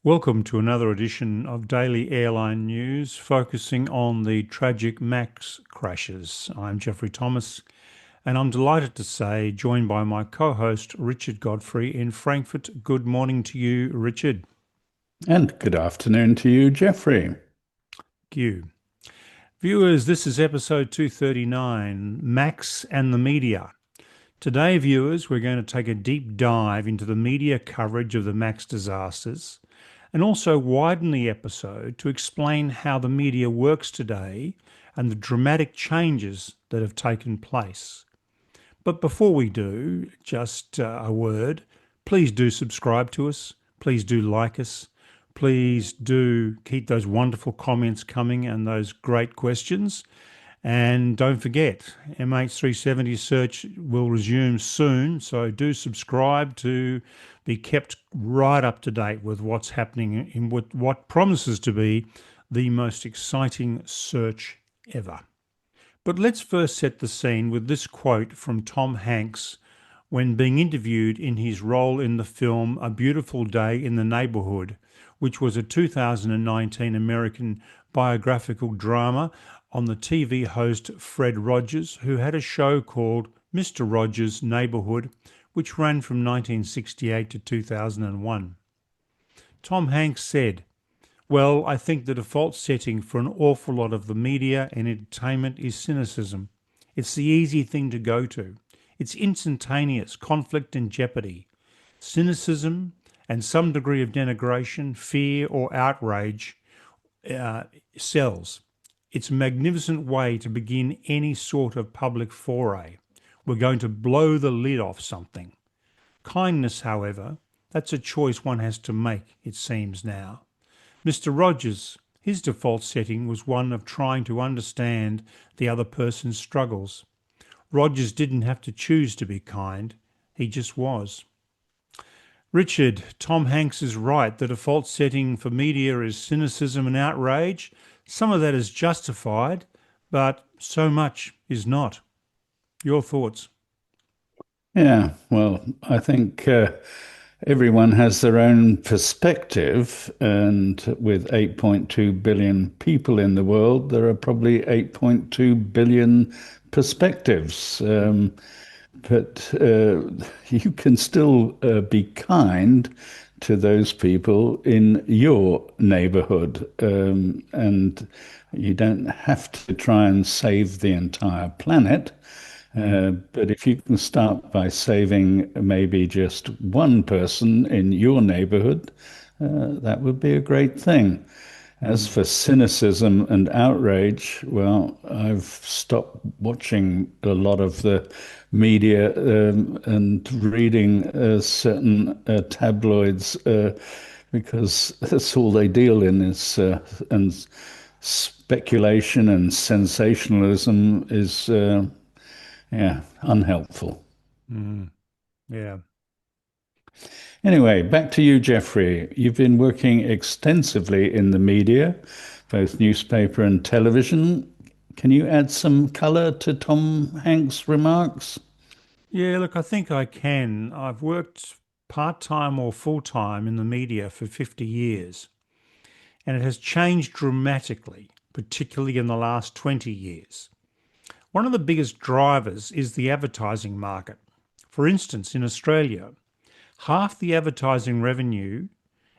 Welcome to another edition of Daily Airline News, focusing on the tragic MAX crashes. I'm Jeffrey Thomas, and I'm delighted to say, joined by my co-host Richard Godfrey in Frankfurt. Good morning to you, Richard. And good afternoon to you, Jeffrey. Thank you. Viewers, this is episode 239, MAX and the Media. Today, viewers, we're going to take a deep dive into the media coverage of the MAX disasters and also widen the episode to explain how the media works today and the dramatic changes that have taken place. But before we do, just a word, please do subscribe to us, please do like us, please do keep those wonderful comments coming and those great questions. And don't forget, MH370 search will resume soon, so do subscribe to be kept right up to date with what's happening in what promises to be the most exciting search ever. But let's first set the scene with this quote from Tom Hanks when being interviewed in his role in the film A Beautiful Day in the Neighborhood, which was a 2019 American biographical drama on the TV host Fred Rogers, who had a show called Mr. Rogers' Neighborhood, which ran from 1968 to 2001. Tom Hanks said, "Well, I think the default setting for an awful lot of the media and entertainment is cynicism. It's the easy thing to go to. It's instantaneous conflict and jeopardy. Cynicism and some degree of denigration, fear, or outrage sells. It's a magnificent way to begin any sort of public foray. We're going to blow the lid off something. Kindness, however, that's a choice one has to make, it seems now. Mr. Rogers, his default setting was one of trying to understand the other person's struggles. Rogers didn't have to choose to be kind, he just was." Richard, Tom Hanks is right. The default setting for media is cynicism and outrage. Some of that is justified, but so much is not. Your thoughts? Yeah, well, I think everyone has their own perspective, and with 8.2 billion people in the world, there are probably 8.2 billion perspectives. But you can still be kind to those people in your neighborhood, and you don't have to try and save the entire planet. Mm, But if you can start by saving maybe just one person in your neighborhood, that would be a great thing. As mm, for cynicism and outrage, well, I've stopped watching a lot of the media and reading certain tabloids because that's all they deal in is and speculation and sensationalism is yeah, unhelpful. mm. Yeah. Anyway, back to you, Jeffrey. You've been working extensively in the media, both newspaper and television. Can you add some color to Tom Hanks' remarks? Yeah, look, I think I can. I've worked part-time or full-time in the media for 50 years, and it has changed dramatically, particularly in the last 20 years. One of the biggest drivers is the advertising market. For instance, in Australia, half the advertising revenue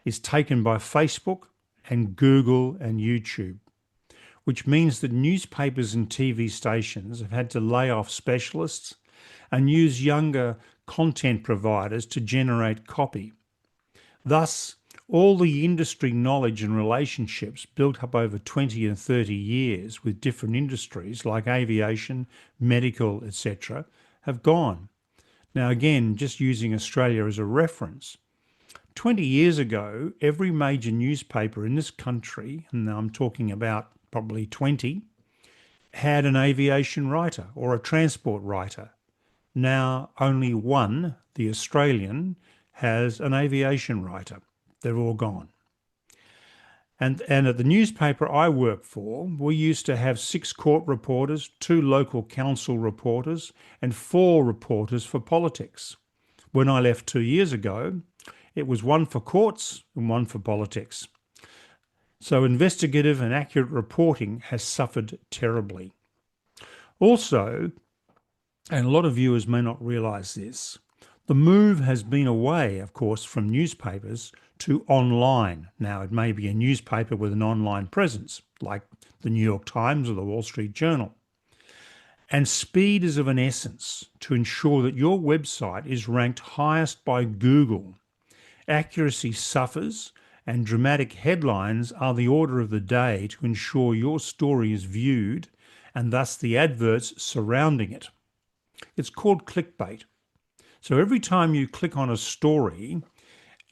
is taken by Facebook and Google and YouTube, which means that newspapers and TV stations have had to lay off specialists and use younger content providers to generate copy. Thus, all the industry knowledge and relationships built up over 20 and 30 years with different industries like aviation, medical, etc., have gone. Now, again, just using Australia as a reference, 20 years ago, every major newspaper in this country, and I'm talking about probably 20, had an aviation writer or a transport writer. Now, only one, the Australian, has an aviation writer. They're all gone. And at the newspaper I work for, we used to have 6 court reporters, 2 local council reporters, and 4 reporters for politics. When I left 2 years ago, It was one for courts and one for politics. So investigative and accurate reporting has suffered terribly. Also, and a lot of viewers may not realise this, the move has been away, of course, from newspapers to online. Now, it may be a newspaper with an online presence, like the New York Times or the Wall Street Journal. And speed is of an essence to ensure that your website is ranked highest by Google. Accuracy suffers, and dramatic headlines are the order of the day to ensure your story is viewed and thus the adverts surrounding it. It's called clickbait. So every time you click on a story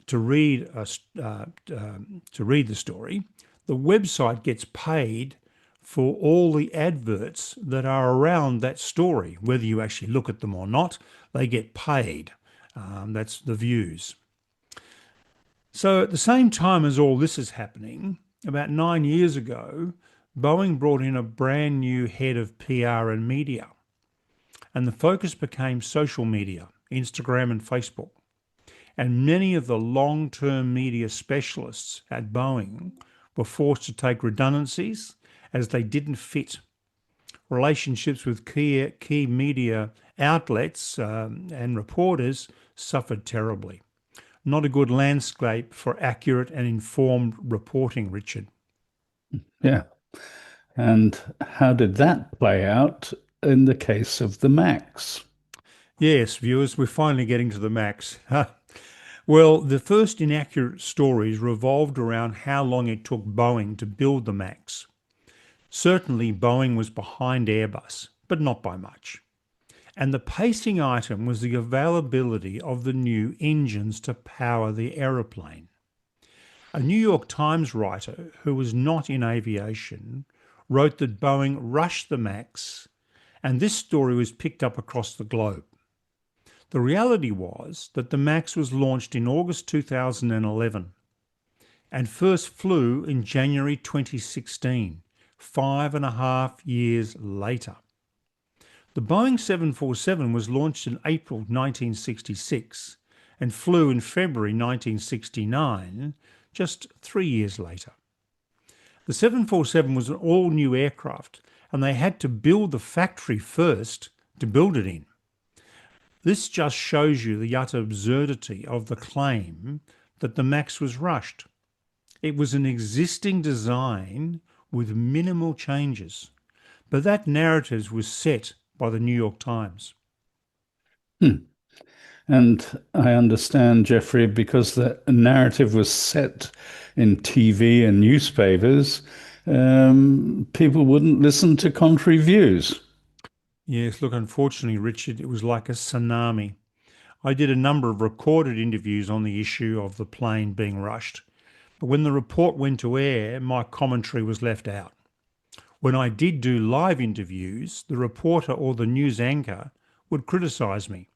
to read the story, the website gets paid for all the adverts that are around that story. Whether you actually look at them or not, they get paid. That's the views. So at the same time as all this is happening, about 9 years ago, Boeing brought in a brand new head of PR and media. And the focus became social media, Instagram and Facebook. And many of the long-term media specialists at Boeing were forced to take redundancies as they didn't fit. Relationships with key media outlets and reporters suffered terribly. Not a good landscape for accurate and informed reporting, Richard. Yeah. And how did that play out in the case of the Max? Yes, viewers, we're finally getting to the max. Well, the first inaccurate stories revolved around how long it took Boeing to build the Max. Certainly, Boeing was behind Airbus, but not by much. And the pacing item was the availability of the new engines to power the aeroplane. A New York Times writer who was not in aviation wrote that Boeing rushed the Max, and this story was picked up across the globe. The reality was that the Max was launched in August 2011 and first flew in January 2016, 5.5 years later. The Boeing 747 was launched in April 1966 and flew in February 1969, just 3 years later. The 747 was an all-new aircraft, and they had to build the factory first to build it in. This just shows you the utter absurdity of the claim that the Max was rushed. It was an existing design with minimal changes, but that narrative was set by the New York Times. And I understand, Jeffrey, because the narrative was set in TV and newspapers, people wouldn't listen to contrary views. Yes, look, unfortunately, Richard, it was like a tsunami. I did a number of recorded interviews on the issue of the plane being rushed, but when the report went to air, my commentary was left out. When I did do live interviews, the reporter or the news anchor would criticise me.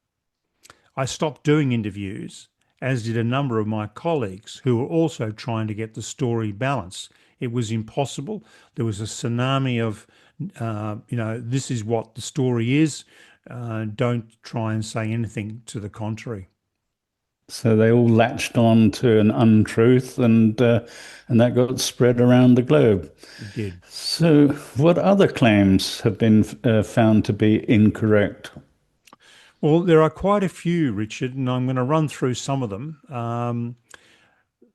I stopped doing interviews, as did a number of my colleagues who were also trying to get the story balanced. It was impossible. There was a tsunami of, this is what the story is. Don't try and say anything to the contrary. So they all latched on to an untruth, and that got spread around the globe. It did. So, what other claims have been found to be incorrect? Well, there are quite a few, Richard, and I'm going to run through some of them.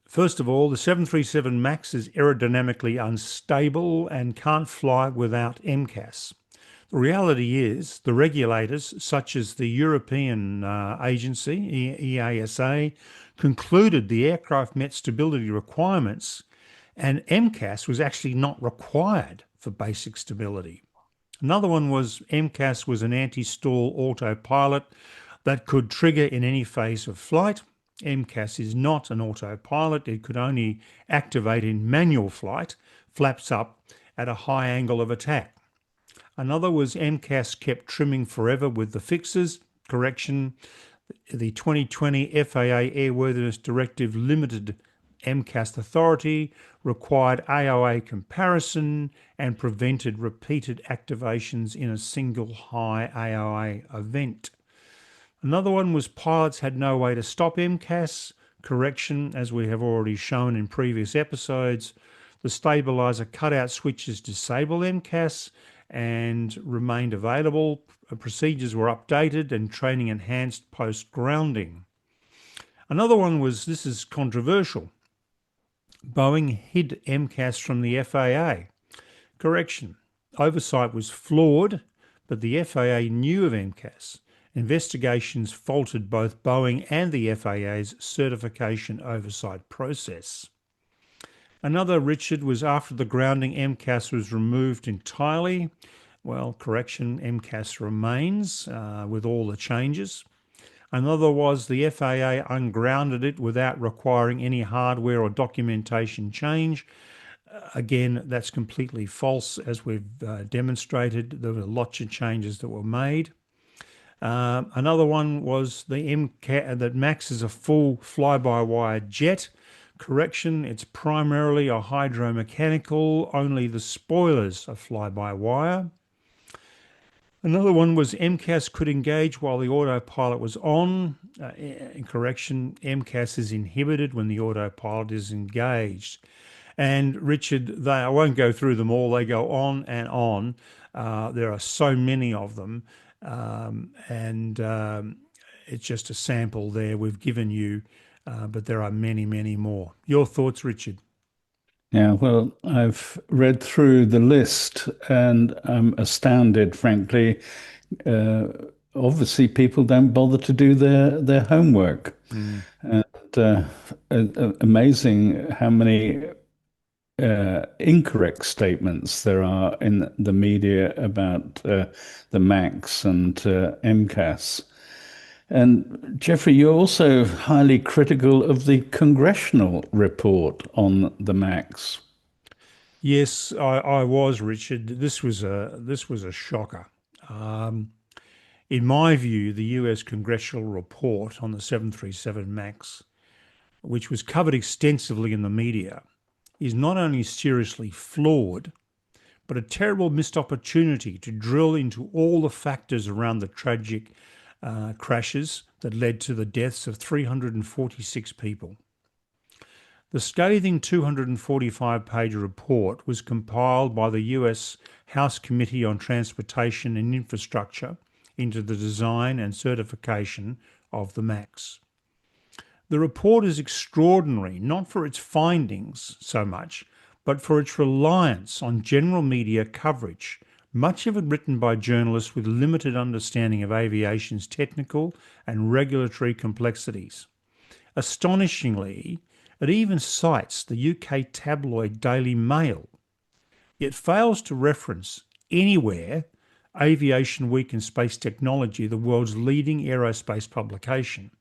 First of all, the 737 MAX is aerodynamically unstable and can't fly without MCAS. The reality is the regulators, such as the European agency, EASA, concluded the aircraft met stability requirements, and MCAS was actually not required for basic stability. Another one was MCAS was an anti-stall autopilot that could trigger in any phase of flight. MCAS is not an autopilot. It could only activate in manual flight, flaps up at a high angle of attack. Another was MCAS kept trimming forever with the fixes. Correction, the 2020 FAA Airworthiness Directive limited MCAS authority, required AOA comparison, and prevented repeated activations in a single high AOA event. Another one was pilots had no way to stop MCAS. Correction, as we have already shown in previous episodes, the stabilizer cutout switches disabled MCAS and remained available. Procedures were updated and training enhanced post-grounding. Another one was, this is controversial, Boeing hid MCAS from the FAA. Correction, oversight was flawed, but the FAA knew of MCAS. Investigations faulted both Boeing and the FAA's certification oversight process. Another, Richard, was after the grounding, MCAS was removed entirely. Well, correction, MCAS remains with all the changes. Another was the FAA ungrounded it without requiring any hardware or documentation change. Again, that's completely false, as we've demonstrated. There were lots of changes that were made. Another one was the that Max is a full fly-by-wire jet. Correction, it's primarily a hydromechanical, only the spoilers are fly-by-wire. Another one was MCAS could engage while the autopilot was on. Correction, MCAS is inhibited when the autopilot is engaged. And Richard, I won't go through them all. They go on and on. There are so many of them. It's just a sample there we've given you, but there are many, many more. Your thoughts, Richard? Yeah, well, I've read through the list and I'm astounded, frankly. Uh, Obviously, people don't bother to do their homework. Mm. And amazing how many incorrect statements there are in the media about the MAX and MCAS. And Jeffrey, you're also highly critical of the congressional report on the MAX. Yes, I was, Richard. This was a shocker. Um, in my view, the US congressional report on the 737 MAX, which was covered extensively in the media, is not only seriously flawed, but a terrible missed opportunity to drill into all the factors around the tragic crashes that led to the deaths of 346 people. The scathing 245-page report was compiled by the US House Committee on Transportation and Infrastructure into the design and certification of the MAX. The report is extraordinary, not for its findings so much, but for its reliance on general media coverage, much of it written by journalists with limited understanding of aviation's technical and regulatory complexities. Astonishingly, it even cites the UK tabloid Daily Mail, yet fails to reference anywhere Aviation Week and Space Technology, the world's leading aerospace publication.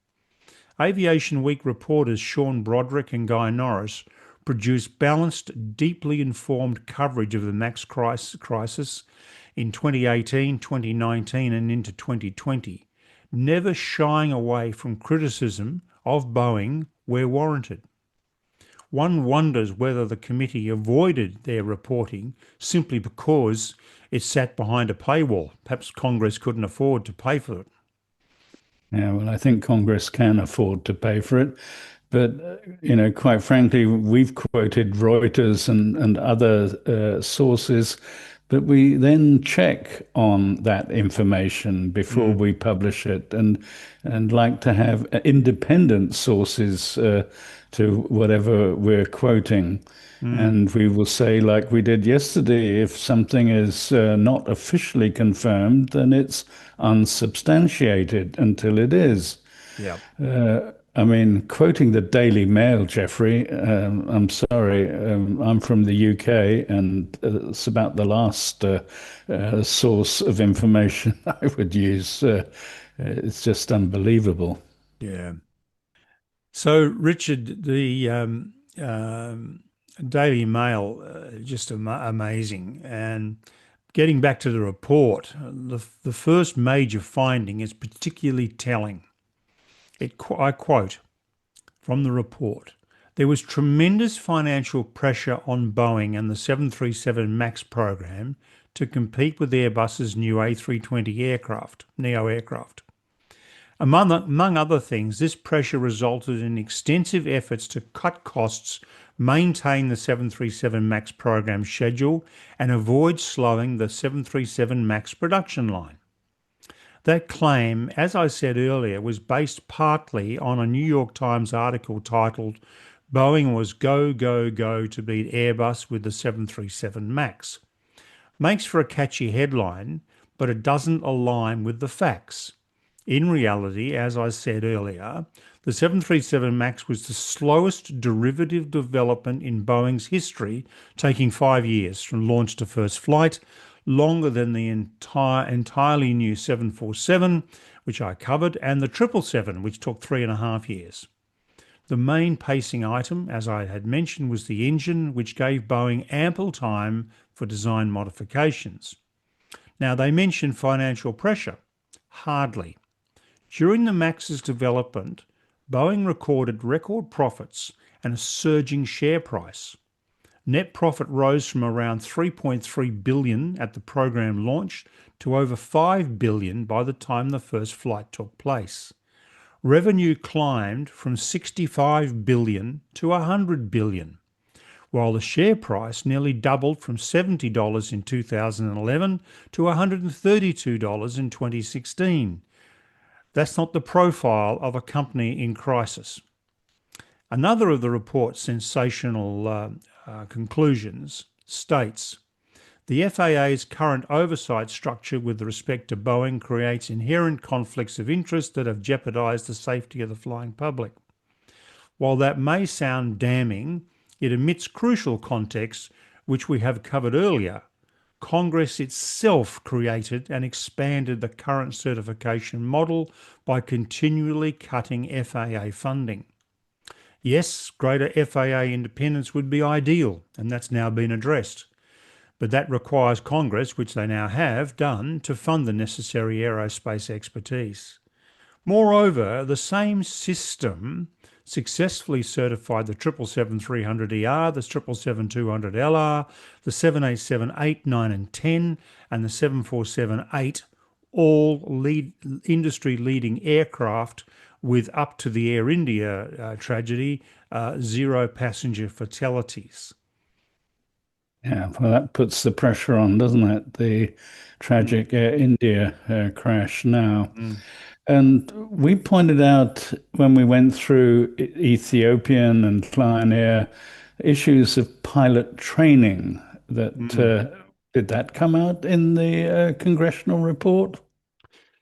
Aviation Week reporters Sean Broderick and Guy Norris produced balanced, deeply informed coverage of the MAX crisis in 2018, 2019 and into 2020, never shying away from criticism of Boeing where warranted. One wonders whether the committee avoided their reporting simply because it sat behind a paywall. Perhaps Congress couldn't afford to pay for it. Yeah, well, I think Congress can afford to pay for it. But, quite frankly, we've quoted Reuters and other sources, but we then check on that information before Mm, we publish it and like to have independent sources to whatever we're quoting. mm, And we will say, like we did yesterday, if something is not officially confirmed, then it's unsubstantiated until it is. yeah. I mean, quoting the Daily Mail, Jeffrey, I'm sorry, I'm from the UK, and it's about the last source of information I would use. It's just unbelievable. Yeah. So, Richard, the Daily Mail, just amazing. And getting back to the report, the first major finding is particularly telling. I quote from the report: there was tremendous financial pressure on Boeing and the 737 MAX program to compete with Airbus's new A320 aircraft, Neo aircraft. Among other things, this pressure resulted in extensive efforts to cut costs, maintain the 737 MAX program schedule, and avoid slowing the 737 MAX production line. That claim, as I said earlier, was based partly on a New York Times article titled Boeing was go, go, go to beat Airbus with the 737 MAX. Makes for a catchy headline, but it doesn't align with the facts. In reality, as I said earlier, the 737 MAX was the slowest derivative development in Boeing's history, taking 5 years from launch to first flight, longer than the entirely new 747, which I covered, and the 777, which took 3.5 years. The main pacing item, as I had mentioned, was the engine, which gave Boeing ample time for design modifications. Now, they mentioned financial pressure. Hardly. During the MAX's development, Boeing recorded record profits and a surging share price. Net profit rose from around 3.3 billion at the program launch to over 5 billion by the time the first flight took place. Revenue climbed from 65 billion to 100 billion, while the share price nearly doubled from $70 in 2011 to $132 in 2016. That's not the profile of a company in crisis. Another of the report's sensational conclusions states, the FAA's current oversight structure with respect to Boeing creates inherent conflicts of interest that have jeopardized the safety of the flying public. While that may sound damning, it omits crucial context which we have covered earlier. Congress itself created and expanded the current certification model by continually cutting FAA funding. Yes, greater FAA independence would be ideal, and that's now been addressed. But that requires Congress, which they now have done, to fund the necessary aerospace expertise. Moreover, the same system successfully certified the 777-300ER, the 777-200LR, the 787-8, 9 and 10, and the 747-8, all industry-leading aircraft with, up to the Air India tragedy, 0 passenger fatalities. Yeah, well, that puts the pressure on, doesn't it? The tragic Air India crash now. Mm. And we pointed out when we went through Ethiopian and Lion Air issues of pilot training that Mm. did that come out in the congressional report?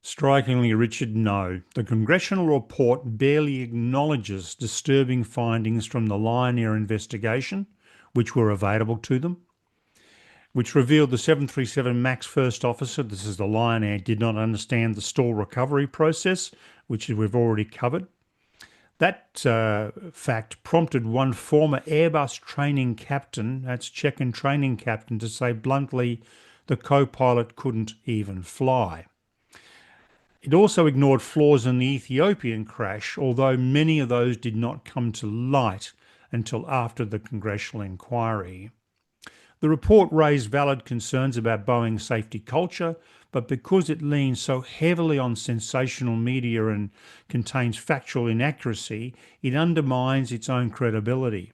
Strikingly, Richard, no. The congressional report barely acknowledges disturbing findings from the Lion Air investigation, which were available to them, which revealed the 737 MAX first officer, this is the Lion Air, did not understand the stall recovery process, which we've already covered. That fact prompted one former Airbus training captain, that's check-in training captain, to say bluntly, the co-pilot couldn't even fly. It also ignored flaws in the Ethiopian crash, although many of those did not come to light until after the congressional inquiry. The report raised valid concerns about Boeing's safety culture, but because it leans so heavily on sensational media and contains factual inaccuracy, it undermines its own credibility.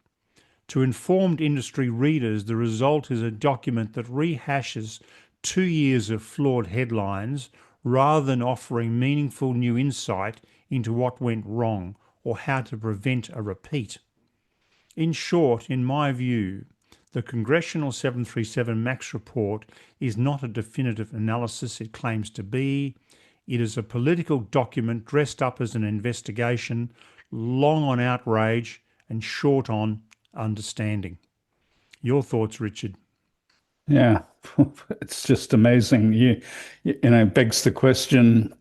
To informed industry readers, the result is a document that rehashes 2 years of flawed headlines rather than offering meaningful new insight into what went wrong or how to prevent a repeat. In short, in my view, the Congressional 737 MAX report is not a definitive analysis it claims to be. It is a political document dressed up as an investigation, long on outrage and short on understanding. Your thoughts, Richard? Yeah, it's just amazing. Begs the question,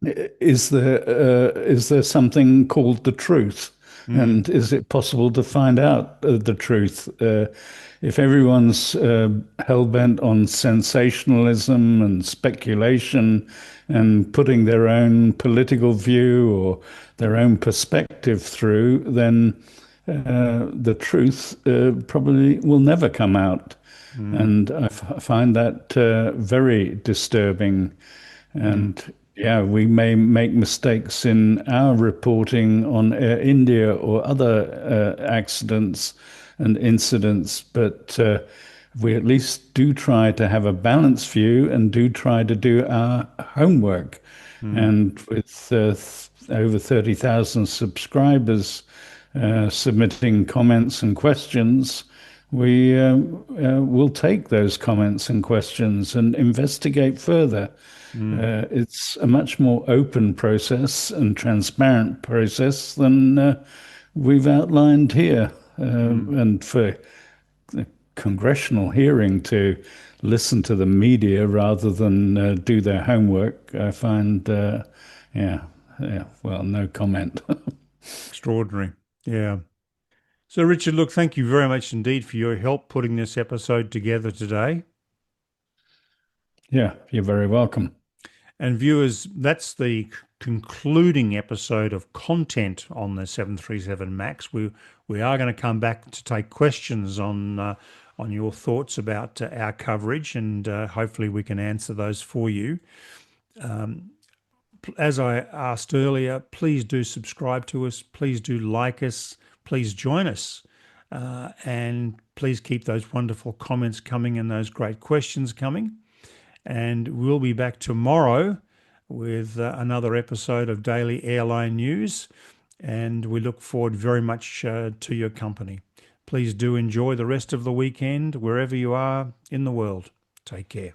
is there something called the truth? Mm, And is it possible to find out the truth? If everyone's hell-bent on sensationalism and speculation and putting their own political view or their own perspective through, then the truth probably will never come out. mm, And I find that very disturbing. mm, And Yeah, we may make mistakes in our reporting on Air India or other accidents and incidents, but we at least do try to have a balanced view and do try to do our homework. Mm, And with over 30,000 subscribers submitting comments and questions, we will take those comments and questions and investigate further. mm, It's a much more open process and transparent process than we've outlined here. mm. And for the congressional hearing to listen to the media rather than do their homework, I find, yeah, yeah, well, no comment. Extraordinary. Yeah. So, Richard, look, thank you very much indeed for your help putting this episode together today. Yeah, you're very welcome. And viewers, that's the concluding episode of content on the 737 Max. We are going to come back to take questions on your thoughts about our coverage, and hopefully we can answer those for you. As I asked earlier, please do subscribe to us. Please do like us. Please join us. And please keep those wonderful comments coming and those great questions coming. And we'll be back tomorrow with another episode of Daily Airline News. And we look forward very much to your company. Please do enjoy the rest of the weekend wherever you are in the world. Take care.